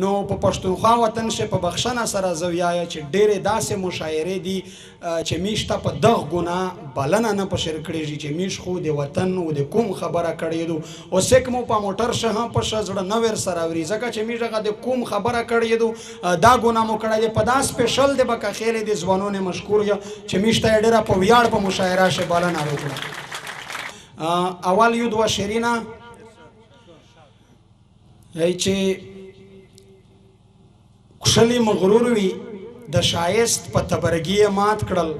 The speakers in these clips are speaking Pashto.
نو په پښتونخوا وطن شي په بخښنه سره زه ویایم چې ډېرې داسې مشاعرې دي چې میش ته په دغه ګناه بلنه نه په شر کړېږي چې میش خو د وطن او د کوم خبره کړې دو اوس یک مو په موټر شه هم په شه زړه نه ور سره اوري ځکه چې میش هغه د کوم خبره کړې دو دا ګناه مو کړی دی په دا سپیشل د بکخیل د ځوانونه مشکور یم چې میش ته ډېره په ویاړ په مشاعره شه بلنه وکړه اول یو دوه شیرینه چې کښلی مغرور وي د شایست په تبرګي مات کړل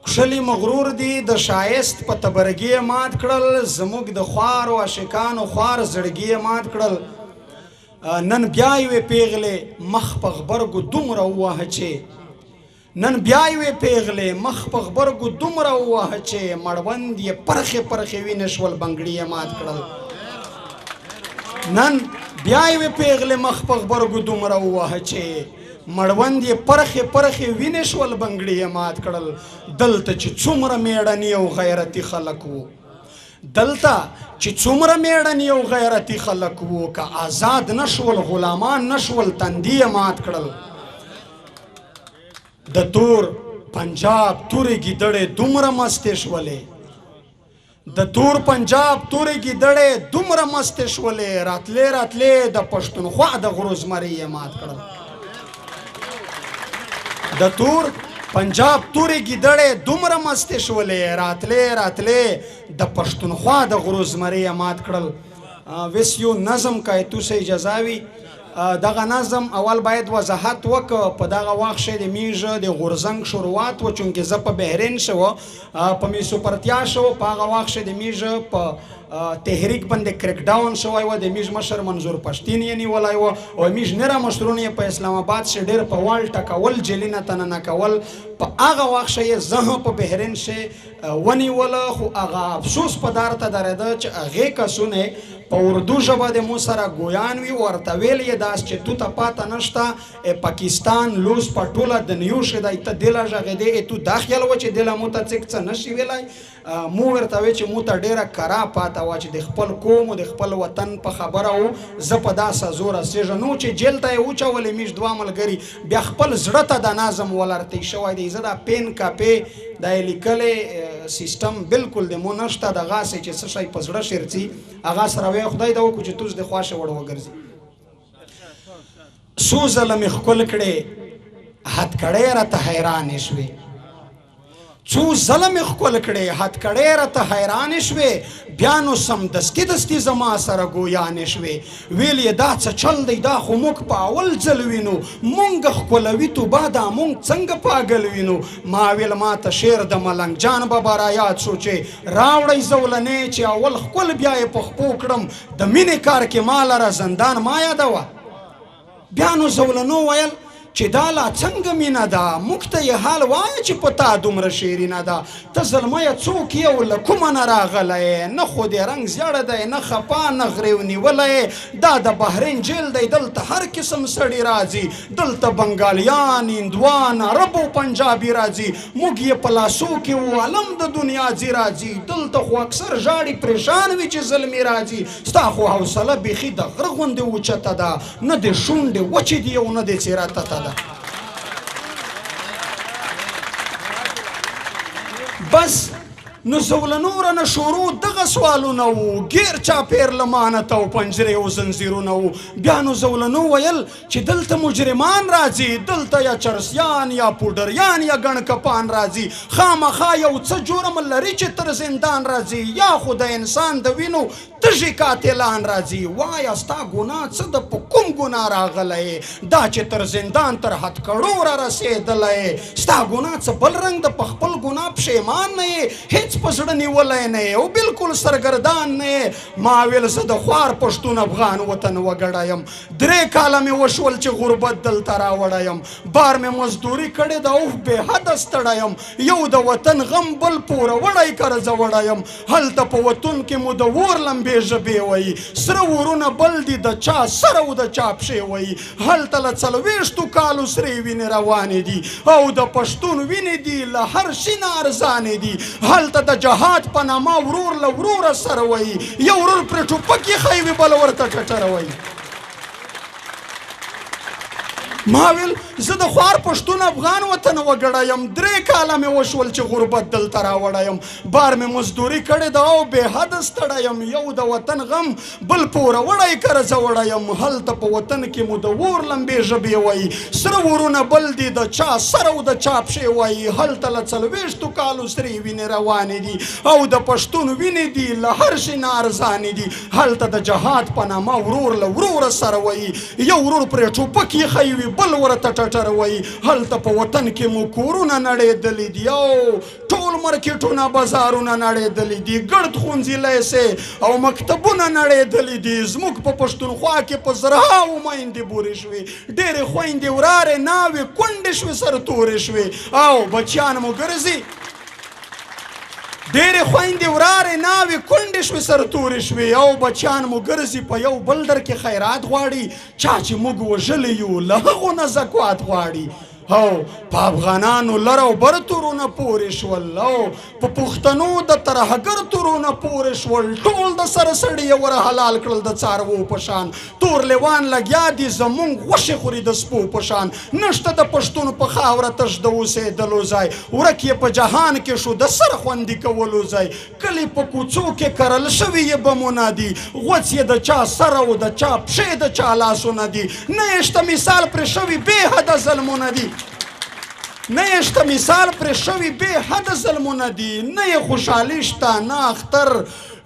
کښلی مغرور دي د شایست په تبرګي مات کړل زموږ د خوار او عاشقانو خوار زړګي مات کړل نن بیا یې پیغلې مخ په غبرګو دومره ووهه چې نن بیا یې پیغلې مخ په غبرګو دومره ووهه چې مړوند یې پرخې پرخې وینې شول بنګړي یې مات کړل نن بیا یې پیغلې مخ په غبرګو دومره ووهه چې مړوند یې پرخې پرخې وینې شول بنګړي یې مات کړل دلته چې څومره میړني او غیرتي خلک وو دلته چې څومره میړني او غیرتي خلک وو که آزاد نشول غلامان نشول تندي یې مات کړل د تور پنجاب تورې ګیدړې دومره مستې شولې د تور پنجاب تورې ګیدړې دومره مستې شولې راتلې راتلې د پښتونخوا د غروزمرۍ یې مات کړل د تور پنجاب تورې ګیدړې دومره مستې شولې راتلې راتلې د پښتونخوا د غروزمرۍ یې مات کړل ویس یو نظم که تو سه اجازه وي دغه نظم اول باید وضاحت وکړه په دغه وخت شی د میژ د غورځنګ شروعات و چونکې زه په بحرین شو په میسوپرتیا شو په هغه وخت شی د میژ په تحریک باندې کریک ډاون شوی و د میژ مشر منظور پشتین یې نیولی و او میژ نره مشرونه یې په اسلام آباد شي ډېر په وال ټکول جیلینه تننه کول په هغه وخت شی یې زه هم په بحرین شی ونیوله خو هغه افسوس په دار ته درېده چې هغې کسونه په اردو ژبه د مو سره ګویان وي ورته ویل یې داس چې تو ته پاته نشته پاکستان لوس په ټوله دنیو ښه دی ته دله غږېدې تو دا خیال و چې دله مو ته څه نشي ویلی مو ورته وی چې مو ته ډېره کرا پاته وه چې د خپل قوم او د خپل وطن په خبره و زه په داسه زور رسېږم نو چې جیل ته یې وچولې میش دوه ملګري بیا خپل زړه ته د نظم ولرتی شوی دی زه دا پین کاپې دا یې لیکلی سیسټم بالکل د مو نشته دغه هسې چې څه شی په زړه شرڅي هغه سره وی خدای دا وکړو چې توس د خواشه وړ وګرځي څو ځله مې ښکل کړې هتکړۍ راته حیرانې شوې څو ځله مې ښکل کړې هتکړۍ راته حیرانې شوې بیا نو سمدستي دستي زما سره ګویانې شوې ویل یې دا څه چل دی دا خو موږ په اول ځل وینو مونږ ښکلوي توبه دا مونږ څنګه پاګل وینو ما ویل ما ته شعر د ملنګ جان بابا را یاد شو چې راوړئ زولنې چې اول ښکل بیا یې په خپو کړم د مینې کار کې ما لره زندان ما یادوه بیا نو زولنو ویل چې دا لا څنګه مینه ده موږ ته یې حال وایه چې په تا دومره شیرینه ده ته زلمیه څوک یې او له کومه نه راغلی نه خو دې رنګ زیړه دی نه خپا نه غریو نیولی دا د بحرین جیل دی دلته هر قسم سړي راځي دلته بنګالیان هندوان عرب او پنجابي راځي موږ یې په لاسو کې و علم د دنیا ځي راځي دلته خو اکثر ژاړي پریشان وي چې زلمي راځي ستا خو حوصله بیخي د غره غوندې اوچته ده نه دې شونډې وچې دي او نه دې څېره تته ده بس نو زولنور نه شروع دغه سوالونه وو ګیر چاپیر لمانت او پنجرې او زنځیرونه وو بیا نو زولنو ویل چې دلته مجرمان راځي دلته یا چرسیان یا پوډریان یا ګڼ کپان راځي خامخا یو څه جرم لري چې تر زندان راځي یا خو د انسان د وینو تږي قاتلان راځي وایه ستا ګناه څه د په کوم ګناه راغلی دا چې تر زندان تر هتکړو را رسېدلی ستا ګناه څه بل رنګ د په خپل ګناه پښیمان نه یې هېڅ په زړه نیولی نه یې او بلکل سرګردان نه یې ما ویل زه د خوار پښتون افغان وطن وګړی یم 3 کاله مې وشول چې غربت دلته راوړی یم بار مې مزدوري کړې ده اوف بې حده ستړی یم یو د وطن غم بل پوره وړی قرضه وړی یم هلته په وطن کې مو د اور لمبې ژبې وایي سره ورونه بل دي د چا سره او د چا پښې وایي هلته له 40 کالو سرې وینې روانې دي او د پښتون وینې دي له هر شي نه ارزانې دي هلته د جهاد په نامه ورور له وروره سره وایي یو ورور پرې ټوپک یې ښی وي بل ورته ټټره وایي ما ویل زه د خوار پښتون افغان وطن وګړی یم 3 کاله مې وشول چې غربت دلته راوړی یم بار مې مزدوري کړې ده او بې حده ستړی یم یو د وطن غم بل پوره وړی کرزه وړی یم هلته په وطن کې مو د اور لمبې ژبې وایي سره ورونه بل دي د چا سر او د چا پښې وایي هلته له 40 کالو سرې وینې روانې دي او د پښتون وینې دي له هر شي نه ارزانې دي هلته د جهاد په نامه ورور له وروره سره وایي یو ورور پرې ټوپک ایښی وي بل ورته ټټر وایي هلته په وطن کې مو کورونه نړېدلي دي او ټول مارکېټونه بازارونه نړېدلي دي ګرد ښوونځي لیسې او مکتبونه نړېدلي دي زموږ په پښتونخوا کې په زرهاوو میندې بورې شوې ډېرې خویندې ورارې ناوې کونډې شوې سرتورې شوې او بچیان مو ګرځي ډېرې خویندې ورارې ناوې کونډې شوې سرتورې شوې او بچیان مو ګرځي په یو بل در کې خیرات غواړي چا چې موږ وژلي یو له هغو نه زکوات غواړي او په افغانانو لر او بر تورونه پورې شول او په پښتنو د ترهګر تورونه پورې شول ټول د سره سړي یې ور حلال کړل د څاروو په شان تور لیوان لګیا دي زمونږ غوښې خوري د سپو په شان نشته د پښتون په خاوره تش د اوسېدلو ځای ورک یې په جهان کې شو د سر خوندي کولو ځای کلي په کوڅو کې کرل شوي یې بمونه دي غوڅ یې د چا سر او د چا پښې د چا لاسونه دي نه یې شته مثال پرې شوي بې حده ظلمونه دي نه یې شته مثال پرې شوي بې حده ظلمونه دي نه یې خوشحالي شته نه اختر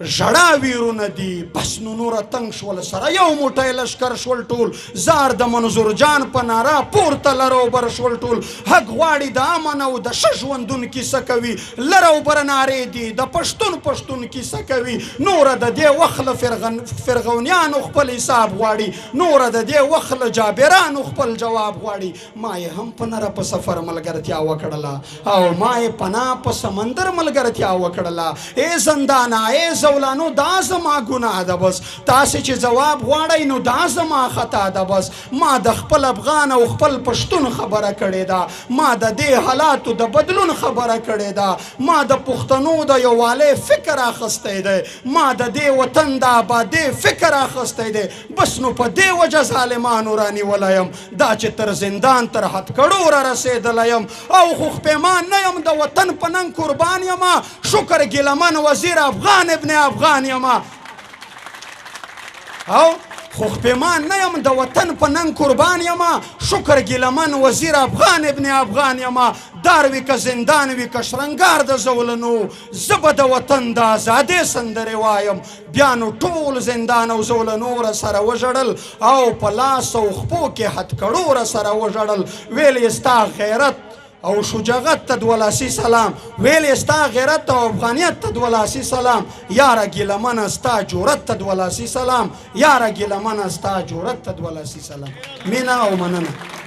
ژړا ویرونه دي بس نو نوره تنګ شول سره یو موټی لشکر شول ټول زار د منظور جان په ناره پورته لر او بر شول ټول حق غواړي د امن او د ښه ژوندون کیسه کوي لر او بر نارې دي د پښتون کیسه کوي نوره د دې وخت له فرغونیانو خپل حساب غواړي نوره د دې وخت له جابرانو خپل جواب غواړي ما یې هم په نره په سفر ملګرتیا وکړله او ما یې پناه په سمندر ملګرتیا وکړله ای زندانه ای زولانو دا زما ګناه ده بس تاسې چې ځواب غواړئ نو دا زما خطا ده بس ما د خپل افغان او خپل پښتون خبره کړې ده ما د دې حالاتو د بدلون خبره کړې ده ما د پښتنو د یووالي فکر اخیستی دی ما د دې وطن د آبادۍ فکر اخیستی دی بس نو په دې وجه ظالمانو رانیولی یم دا چې تر زندان تر هتکړو را رسېدلی یم او خوخپیمان نه یم د وطن په ننګ قربان یمه شکر ګیلمن وزیر افغان ابن افغان یما او خوخپیمان نه یم د وطن په ننګ قربان یما شکر ګیلمن وزیر افغان ابن افغان یما دار وي که زندان وي که شرنګار د زولنو زه به د وطن د ازادۍ سندرې وایم بیا نو ټول زندان او زولنو را سره وژړل او په لاس او خپو کې هتکړو را سره وژړل ویل یې ستا غیرت او شجاعت ته 12 سلام ویل ستا غیرت او افغانیت ته 12 سلام یاره ګیلمنه ستا جرأت ته 12 سلام یاره ګیلمنه ستا جرأت ته 12 سلام مینا او مننه